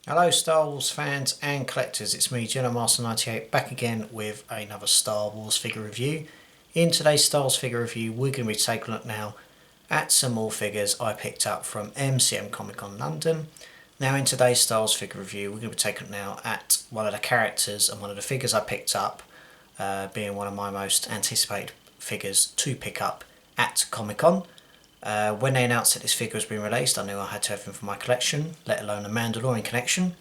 Hello Star Wars fans and collectors, it's me Jedi Master 98 back again with another Star Wars figure review. In today's Star Wars figure review we're going to be taking a look now at some more figures I picked up from MCM Comic Con London. Now in today's Star Wars figure review we're going to be taking a look now at one of the characters and one of the figures I picked up, being one of my most anticipated figures to pick up at Comic Con. When they announced that this figure was being released, I knew I had to have him for my collection, let alone a Mandalorian connection.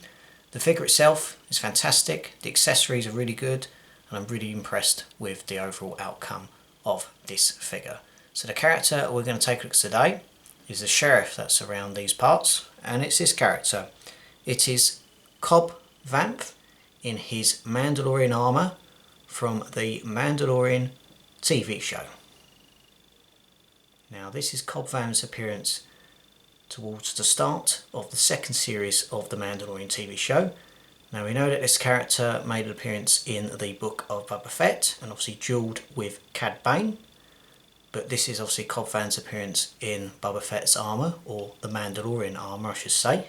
The figure itself is fantastic, the accessories are really good, and I'm really impressed with the overall outcome of this figure. So the character we're going to take a look at today is the sheriff that's around these parts, and it's this character. It is Cobb Vanth in his Mandalorian armour from the Mandalorian TV show. Now this is Cobb Vanth's appearance towards the start of the second series of the Mandalorian TV show. Now we know that this character made an appearance in the book of Boba Fett and obviously duelled with Cad Bane. But this is obviously Cobb Vanth's appearance in Boba Fett's armour, or the Mandalorian armour I should say.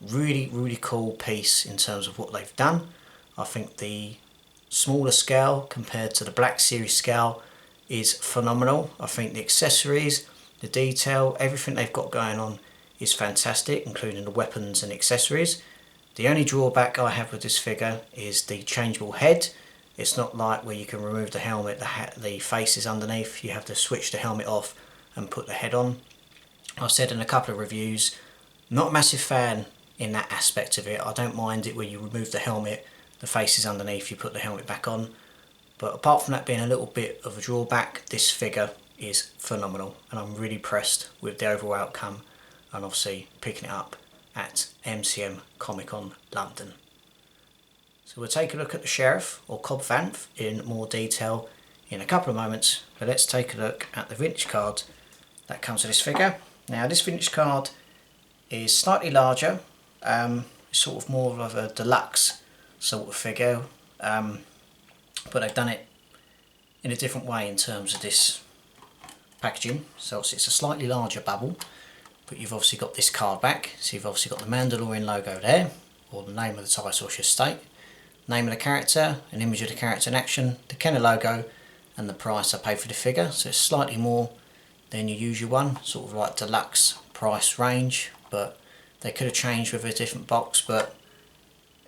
Really cool piece in terms of what they've done. I think the smaller scale compared to the Black Series scale is phenomenal. I think the accessories, the detail, everything they've got going on is fantastic, including the weapons and accessories. The only drawback I have with this figure is the changeable head. It's not like where you can remove the helmet, the face is underneath. You have to switch the helmet off and put the head on. I've said in a couple of reviews, not a massive fan in that aspect of it. I don't mind it where you remove the helmet, the face is underneath, you put the helmet back on. But apart from that being a little bit of a drawback, this figure is phenomenal and I'm really impressed with the overall outcome and obviously picking it up at MCM Comic Con London. So we'll take a look at the sheriff, or Cobb Vanth, in more detail in a couple of moments, but let's take a look at the vintage card that comes with this figure. Now this vintage card is slightly larger, sort of more of a deluxe sort of figure. But they've done it in a different way in terms of this packaging. So it's a slightly larger bubble, but you've obviously got this card back. So you've obviously got the Mandalorian logo there, or the name of the title I should state, name of the character, an image of the character in action, the Kenner logo, and the price I paid for the figure. So it's slightly more than your usual one, sort of like deluxe price range, but they could have changed with a different box. But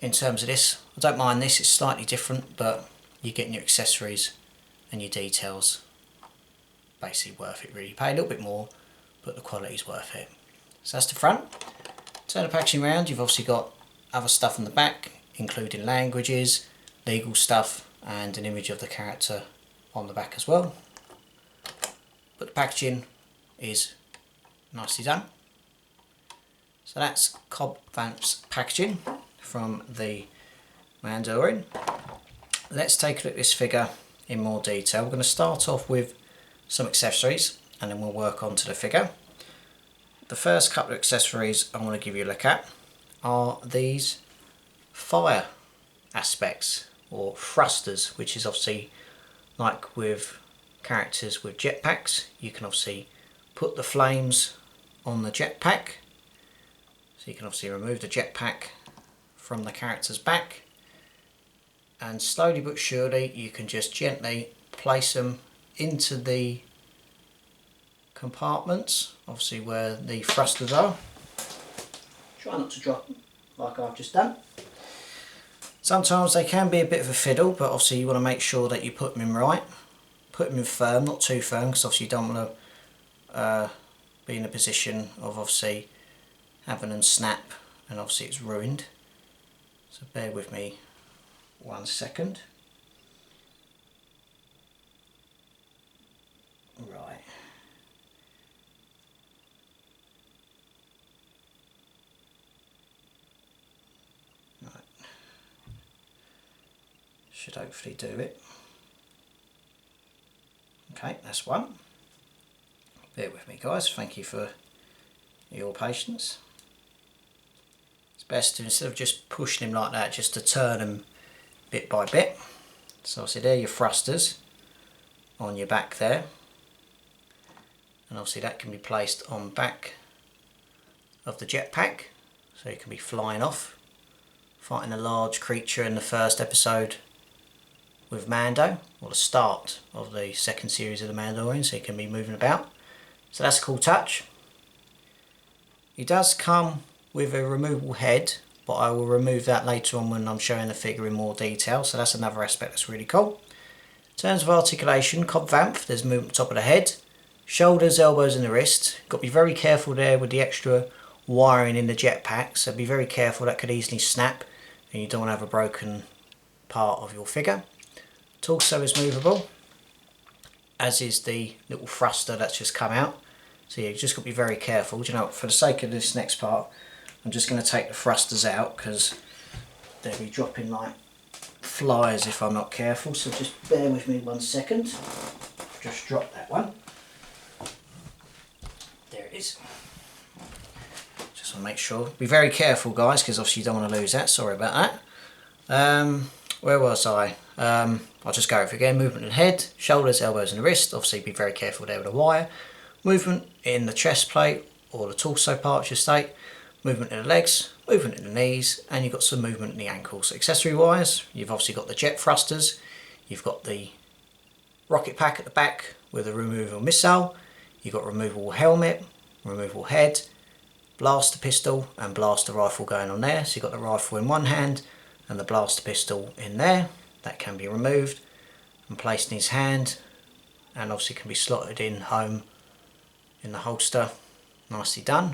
in terms of this, I don't mind this, it's slightly different, but you're getting your accessories and your details basically worth it really. You pay a little bit more, but the quality's worth it. So that's the front. Turn the packaging around, you've obviously got other stuff on the back, including languages, legal stuff, and an image of the character on the back as well. But the packaging is nicely done. So that's Cobb Vanth's packaging from the Mandalorian. Let's take a look at this figure in more detail. We're going to start off with some accessories and then we'll work on to the figure. The first couple of accessories I want to give you a look at are these fire aspects, or thrusters, which is obviously like with characters with jetpacks. You can obviously put the flames on the jetpack. So you can obviously remove the jetpack from the character's back, and slowly but surely you can just gently place them into the compartments, obviously where the thrusters are. Try not to drop them like I've just done. Sometimes they can be a bit of a fiddle, but obviously you want to make sure that you put them in right. Put them in firm, not too firm, because obviously you don't want to be in a position of obviously having them snap and obviously it's ruined. So bear with me 1 second. Right. Should hopefully do it. Okay, that's one. Bear with me guys, thank you for your patience. It's best to, instead of just pushing him like that, just to turn them bit by bit. So obviously there are your thrusters on your back there, and obviously that can be placed on back of the jetpack, so it can be flying off fighting a large creature in the first episode with Mando, or the start of the second series of the Mandalorian, so he can be moving about. So that's a cool touch. He does come with a removable head, but I will remove that later on when I'm showing the figure in more detail, so that's another aspect that's really cool. In terms of articulation, Cobb Vanth, there's movement top of the head, shoulders, elbows and the wrist. Got to be very careful there with the extra wiring in the jetpack, so be very careful, that could easily snap and you don't want to have a broken part of your figure. Torso is movable, as is the little thruster that's just come out. So yeah, you just got to be very careful. Do you know what, for the sake of this next part, I'm just going to take the thrusters out because they'll be dropping like flies if I'm not careful. So just bear with me 1 second. Just drop that one. There it is. Just want to make sure. Be very careful, guys, because obviously you don't want to lose that. Sorry about that. Where was I? I'll just go over again. Movement in the head, shoulders, elbows and the wrist. Obviously be very careful there with the wire. Movement in the chest plate or the torso part, I should state. Movement in the legs, movement in the knees, and you've got some movement in the ankles. Accessory wise, you've obviously got the jet thrusters, you've got the rocket pack at the back with a removable missile, you've got removable helmet, removable head, blaster pistol and blaster rifle going on there. So you've got the rifle in one hand and the blaster pistol in there. That can be removed and placed in his hand, and obviously can be slotted in home in the holster. Nicely done.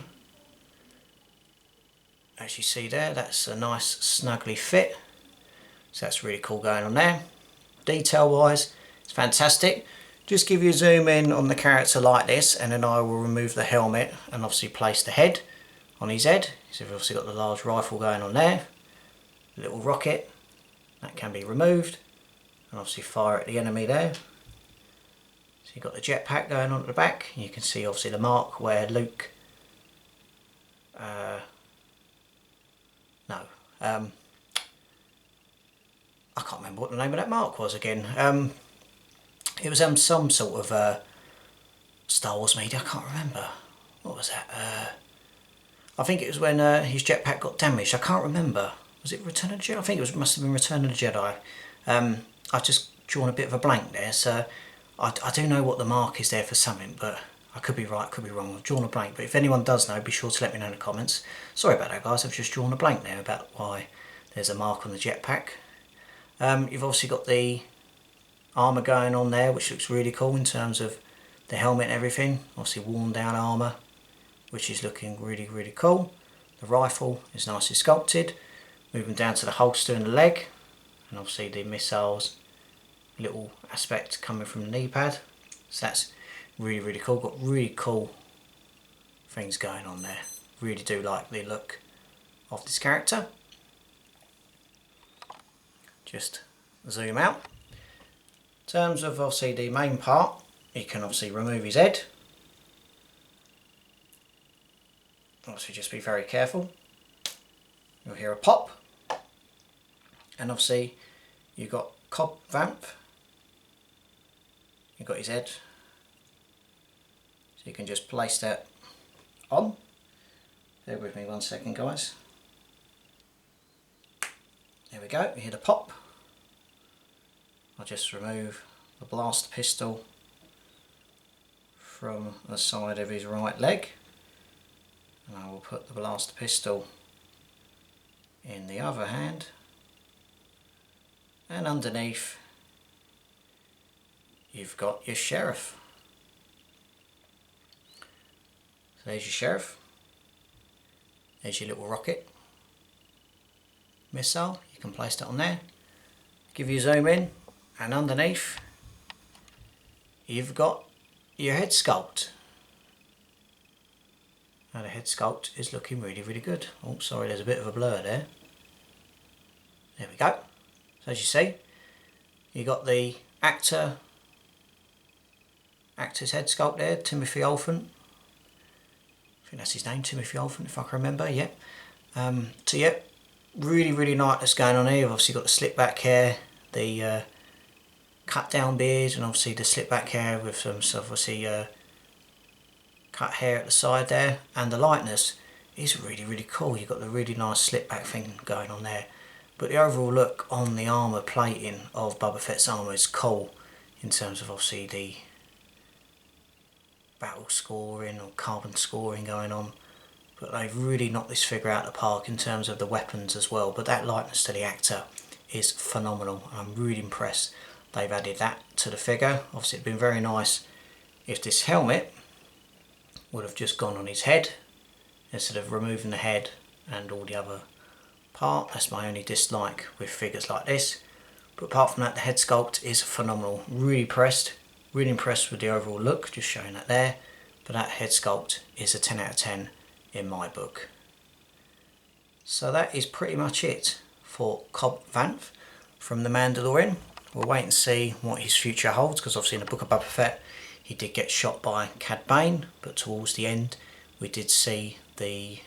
As you see there, that's a nice snugly fit, so that's really cool going on there. Detail wise, it's fantastic. Just give you a zoom in on the character like this, and then I will remove the helmet and obviously place the head on his head. So we've obviously got the large rifle going on there, little rocket that can be removed, and obviously fire at the enemy there. So you've got the jetpack going on at the back. You can see obviously the mark where Luke I can't remember what the name of that mark was again. It was some sort of Star Wars media, I can't remember. What was that? I think it was when his jetpack got damaged. I can't remember. Was it Return of the Jedi? I think it must have been Return of the Jedi. I've just drawn a bit of a blank there, so I do know what the mark is there for something, but I could be right, could be wrong. I've drawn a blank, but if anyone does know, be sure to let me know in the comments. Sorry about that, guys. I've just drawn a blank there about why there's a mark on the jetpack. You've obviously got the armour going on there, which looks really cool in terms of the helmet and everything. Obviously worn down armour, which is looking really, really cool. The rifle is nicely sculpted. Moving down to the holster and the leg, and obviously the missiles little aspect coming from the knee pad. So that's really, really cool. Got really cool things going on there. Really do like the look of this character. Just zoom out. In terms of obviously the main part, you can obviously remove his head. Obviously just be very careful. You'll hear a pop. And obviously you've got Cobb Vanth. You've got his head. So you can just place that on. Bear with me 1 second, guys. There we go, you hear the pop. I'll just remove the blast pistol from the side of his right leg, and I will put the blast pistol in the other hand, and underneath you've got your sheriff. So there's your sheriff, there's your little rocket missile, you can place that on there. Give you a zoom in, and underneath you've got your head sculpt. Now the head sculpt is looking really, really good. Oh, sorry, there's a bit of a blur there. There we go. So as you see, you got the actor's head sculpt there, Timothy Olyphant. I think that's his name, Timothy Olyphant, if I can remember. Yeah. So yeah, really, really nice that's going on here. You've obviously got the slick back hair, the cut down beard, and obviously the slick back hair with some obviously cut hair at the side there, and the lightness is really, really cool. You've got the really nice slip back thing going on there. But the overall look on the armour plating of Boba Fett's armour is cool, in terms of obviously the battle scoring or carbon scoring going on. But they've really knocked this figure out of the park in terms of the weapons as well. But that likeness to the actor is phenomenal. I'm really impressed they've added that to the figure. Obviously it'd been very nice if this helmet would have just gone on his head instead of removing the head and all the other part. That's my only dislike with figures like this. But apart from that, the head sculpt is phenomenal. Really impressed with the overall look, just showing that there. But that head sculpt is a 10 out of 10 in my book. So that is pretty much it for Cobb Vanth from The Mandalorian. We'll wait and see what his future holds, because obviously in the Book of Boba Fett he did get shot by Cad Bane, but towards the end we did see the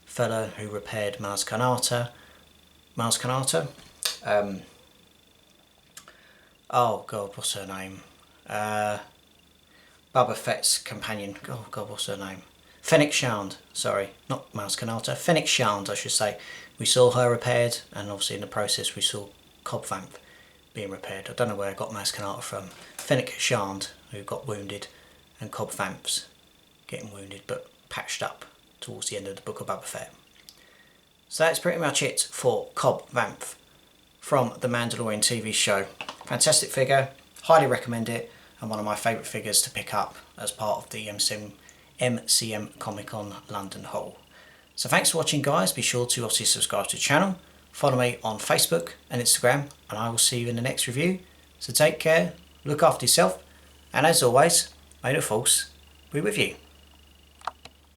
fellow who repaired Maz Kanata. Oh god, what's her name? Boba Fett's companion. Oh god, what's her name? Fennec Shand, sorry, not Maz Kanata, Fennec Shand I should say. We saw her repaired, and obviously in the process we saw Cobb Vanth being repaired. I don't know where I got Maz Kanata from. Fennec Shand, who got wounded, and Cobb Vanth's getting wounded but patched up towards the end of the Book of Boba Fett. So that's pretty much it for Cobb Vanth from the Mandalorian TV show. Fantastic figure, highly recommend it, and one of my favourite figures to pick up as part of the MCM Comic Con London haul. So thanks for watching guys, be sure to obviously subscribe to the channel, follow me on Facebook and Instagram, and I will see you in the next review. So take care, look after yourself, and as always, may the Force be with you.